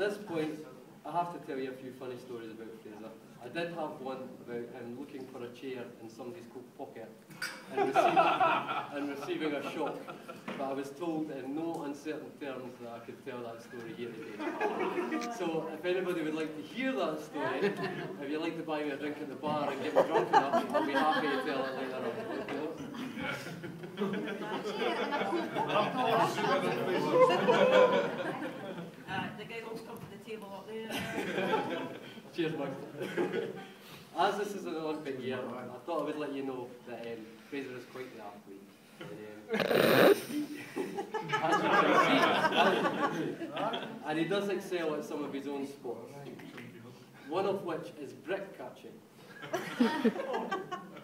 this point, I have to tell you a few funny stories about Fraser. I did have one about him looking for a chair in somebody's coat pocket and receiving a shock, but I was told in no uncertain terms that I could tell that story here today. So if anybody would like to hear that story, if you'd like to buy me a drink at the bar and get me drunk enough, I'll be happy to tell it later on. The guy will come to the table up there. Cheers, Mike. As this is an Olympic year, I thought I would let you know that Fraser is quite the athlete. And he does excel at some of his own sports, one of which is brick catching.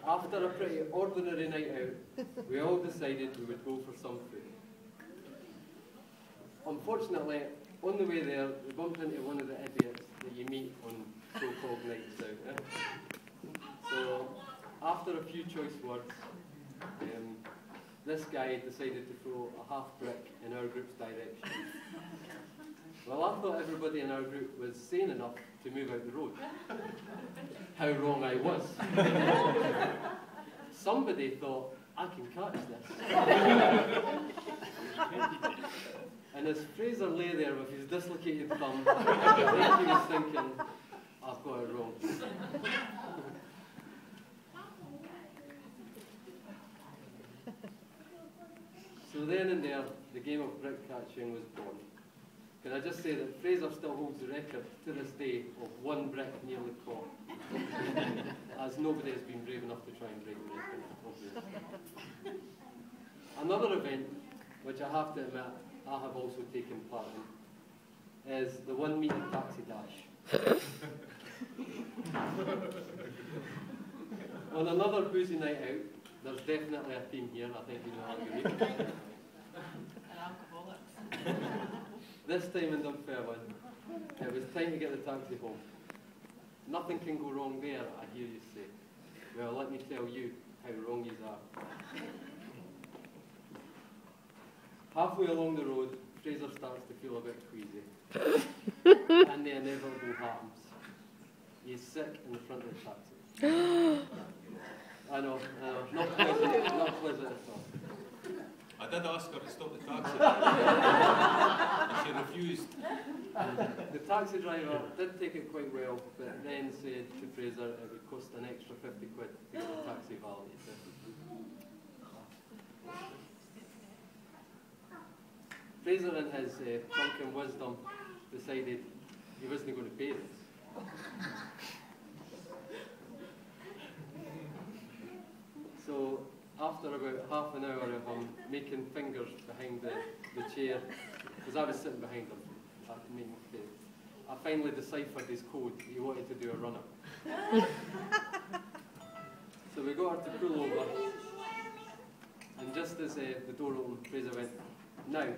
After a pretty ordinary night out, we all decided we would go for some food. Unfortunately, on the way there, we bumped into one of the idiots that you meet on so-called nights out. So, after a few choice words, this guy decided to throw a half brick in our group's direction. Well, I thought everybody in our group was sane enough to move out the road. How wrong I was. Somebody thought, I can catch this. And as Fraser lay there with his dislocated thumb, I think he was thinking, I've got it wrong. So then and there, the game of brick catching was born. Can I just say that Fraser still holds the record to this day of one brick nearly caught, as nobody has been brave enough to try and break the record, obviously. Another event, which I have to admit I have also taken part in, is the 1 metre taxi dash. On another boozy night out, there's definitely a theme here, I think you know agree. This time in Dunfermline, it was time to get the taxi home. Nothing can go wrong there, I hear you say. Well, let me tell you how wrong you are. Halfway along the road, Fraser starts to feel a bit queasy. And the inevitable happens. He's sick in the front of the taxi. I know, not pleasant at all. I did ask her to stop the taxi. And she refused. The taxi driver did take it quite well, but then said to Fraser it would cost an extra 50 quid to get the taxi validated. Fraser, in his drunken wisdom, decided he wasn't going to pay this. So, after about half an hour of him making fingers behind the chair, because I was sitting behind him, I finally deciphered his code. He wanted to do a run-up. So we got her to pull over, and just as the door opened, Fraser went, "Now,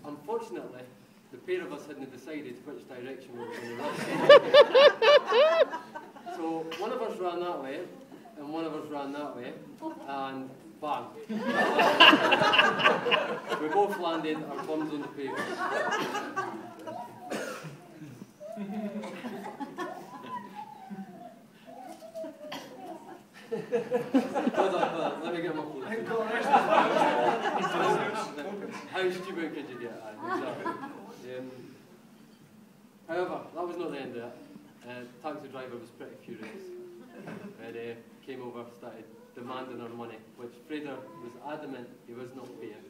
unfortunately, the pair of us hadn't decided which direction we were going to run." So one of us ran that way, and one of us ran that way, and bang. We both landed our bums on the pavement. Hold on, let me get my clothes. How stupid could you get? Exactly. However, that was not the end of it. The taxi driver was pretty furious. And came over, started demanding our money, which Fraser was adamant he was not paying.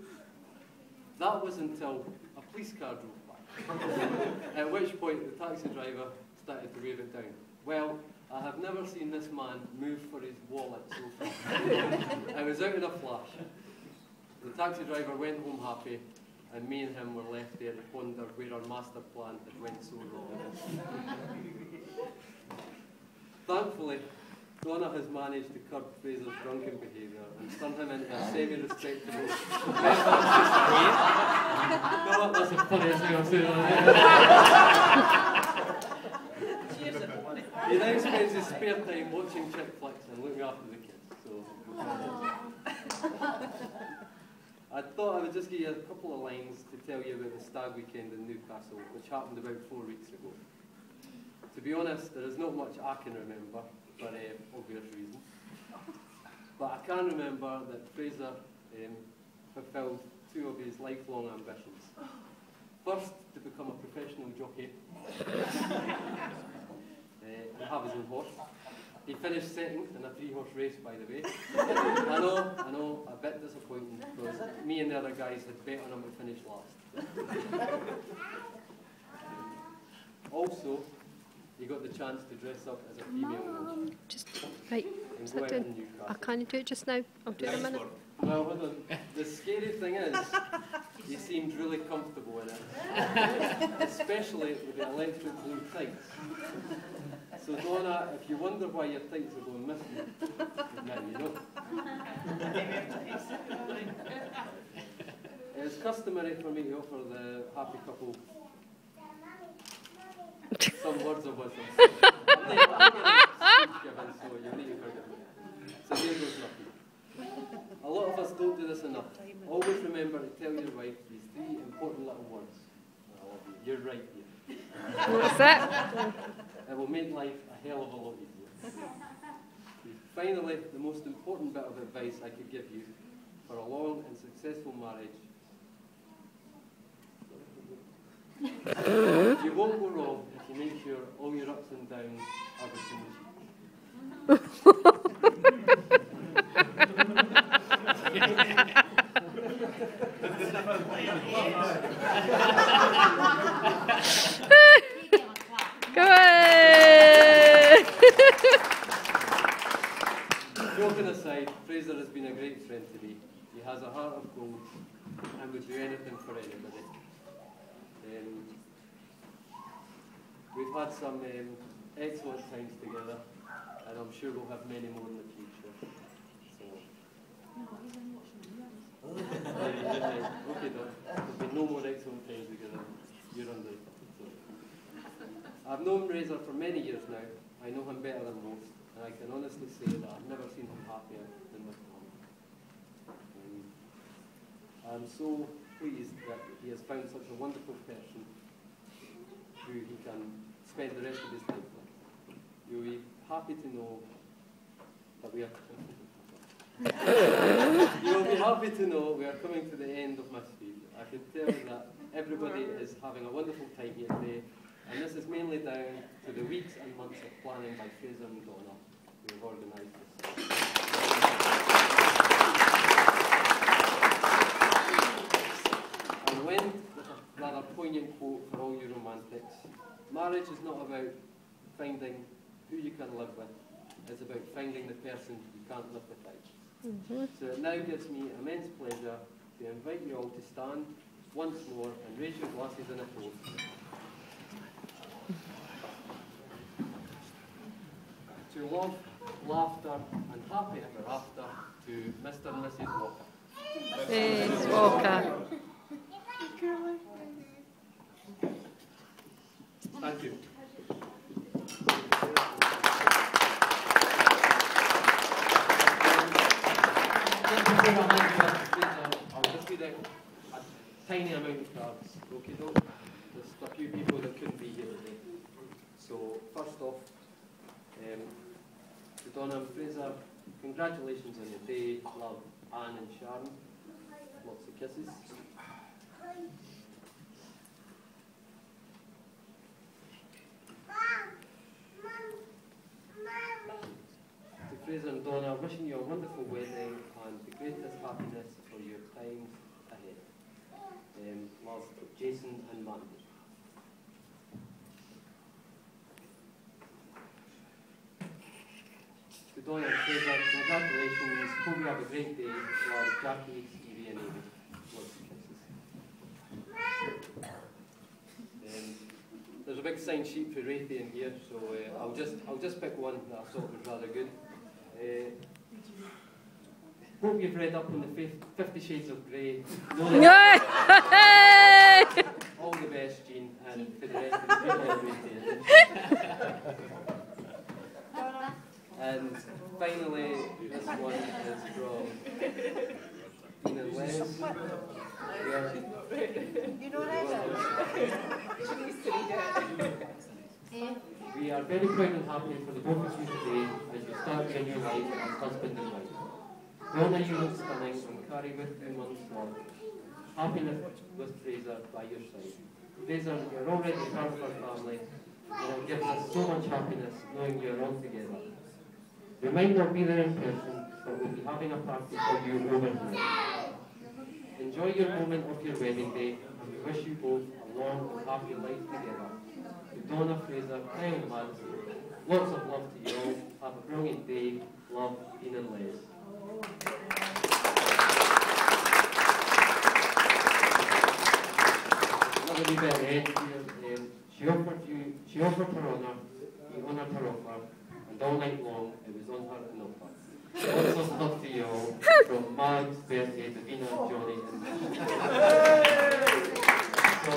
That was until a police car drove by, at which point the taxi driver started to wave it down. Well, I have never seen this man move for his wallet so far. I was out in a flash. The taxi driver went home happy, and me and him were left there to ponder where our master plan had went so wrong. Thankfully, Donna has managed to curb Fraser's drunken behaviour and turn him into a semi-respectable member of society. No, that's the funniest thing I've said. Cheers, everybody. He now spends his spare time watching chick flicks and looking after the kids. So, I thought I would just give you a couple of lines to tell you about the stag weekend in Newcastle, which happened about 4 weeks ago. To be honest, there is not much I can remember, for obvious reasons. But I can remember that Fraser fulfilled 2 of his lifelong ambitions. First, to become a professional jockey and have his own horse. He finished second in a 3-horse race, by the way. I know, a bit disappointing, because me and the other guys had bet on him to finish last. Also, he got the chance to dress up as a female horse. Just, right, And sit go out down. in Newcastle. I can't do it just now. I'll do it in a minute. Well, hold on. The scary thing is, he seemed really comfortable in it. Especially with the electric blue tights. So Donna, if you wonder why your tights are going missing, now you know. It's customary for me to offer the happy couple some words of wisdom. I'm getting given, so you need to forgive me. So here goes nothing. A lot of us don't do this enough. Always remember to tell your wife these 3 important little words. I love you. You're right here. What's that? It will make life a hell of a lot easier. Finally, the most important bit of advice I could give you for a long and successful marriage. You won't go wrong if you make sure all your ups and downs are between the sheets. Joking aside, Fraser has been a great friend to me. He has a heart of gold and would do anything for anybody. We've had some excellent times together, and I'm sure we'll have many more in the future. So. Okay, Don. There'll be no more excellent times together. You're under it. So. I've known Fraser for many years now. I know him better than most, and I can honestly say that I've never seen him happier than with him. I'm so pleased that he has found such a wonderful person who he can spend the rest of his life with. You'll be happy to know that we are you'll be happy to know we are coming to the end of my speech. I can tell you that everybody is having a wonderful time here today, and this is mainly down to the weeks and months of planning by Fraser and Donna, who have organised this. And when, with a rather poignant quote for all you romantics, marriage is not about finding who you can live with, it's about finding the person you can't live without. So it now gives me immense pleasure to invite you all to stand once more and raise your glasses in a toast. To love, laughter and happy ever after to Mr. and Mrs. Walker. Miss Walker. Thank you. I'll just read out a tiny amount of cards. Okay, though? There's a few people that couldn't be here today. So, first off, to Donna and Fraser, congratulations on your day. Love, Anne and Sharon. Lots of kisses. To Fraser and Donna, wishing you a wonderful wedding and the greatest happiness for your times ahead. Love, Jason and Mandy. To Donna and Fraser, congratulations. Hope you have a great day. Love, Jackie, Stevie and Amy. Lots of kisses. There's a big sign sheet for Wraithy in here, so I'll just pick one that I thought was rather good. Hope you've read up on the 50 Shades of Grey. All the best, Jean, and for the rest of the people in Wraithy. And finally, this one is from Dean and Les, You know that? She needs to read it. we are very proud and happy for the both of you today as you start your new life as husband and wife. Donna, you look stunning, and carry with 2 months more. Happiness with Fraser by your side. Fraser, you're already part of our family, and it gives us so much happiness knowing you're all together. We might not be there in person, but we'll be having a party for you over here. Enjoy your moment of your wedding day, and we wish you both a long and happy life together. To Donna, Fraser, Kyle and Madison, lots of love to you all. Have a brilliant day. Love, Dean and Les. Another wee bit at the end here. She offered her honour, you honoured her offer, and all night long it was on her and offer. Lots of love to you all from Mags, Bertie, Davina, Johnny, and so,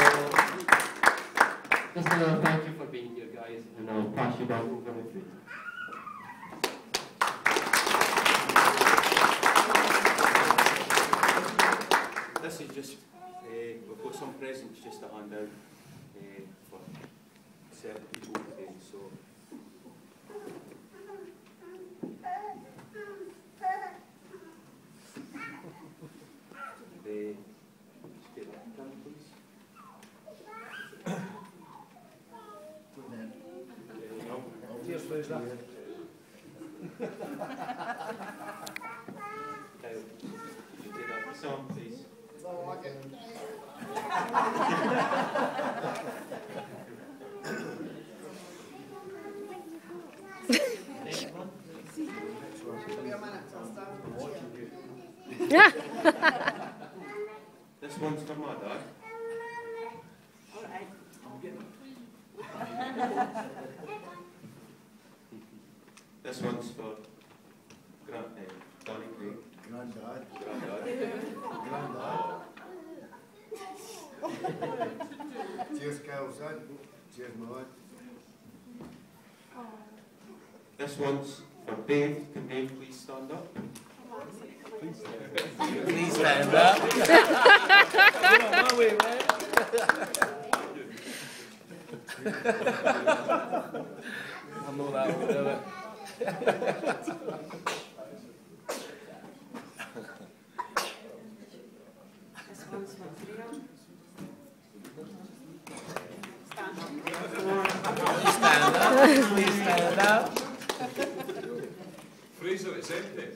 just another thank you for being here, guys, and I'll pass you back over to food. This is just, we've got some presents just to hand out for certain people today, so. Just get that done, please. Cheers, Fraser. Kyle, could you take that song, please? Yeah. This one's for my dad. All right. This one's for Donnie Craig. Granddad. Cheers, Kyle, son. Cheers, my lad. This one's for Dave. Can Dave please stand up? Please stand up. Get on my way, man. I know that one, do it. This one's for Freya. Stand up. Please stand up. Fraser, it's empty.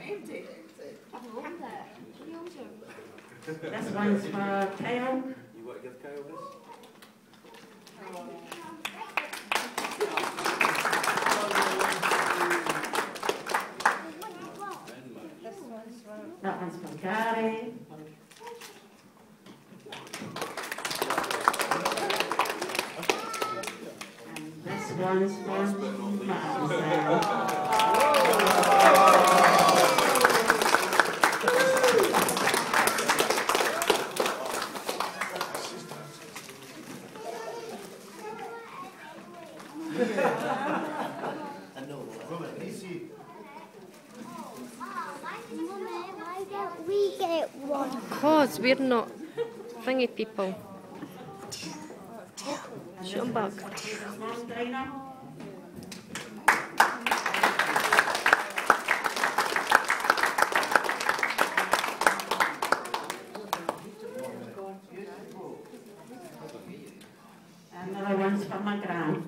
Empty. This one's for Kyle. You want to give Kyle this? That one's for Gary. And this one's for Madison. Because we're not thingy people. Schumbug. Another one's for my gran.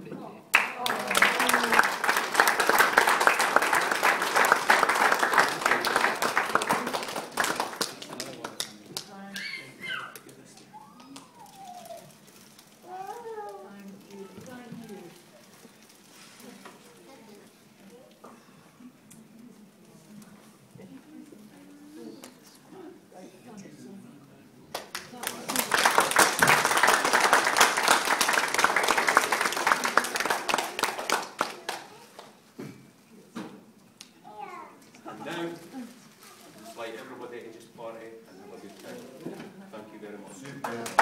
Now, like everybody can just party and have a good time. Thank you very much. Super.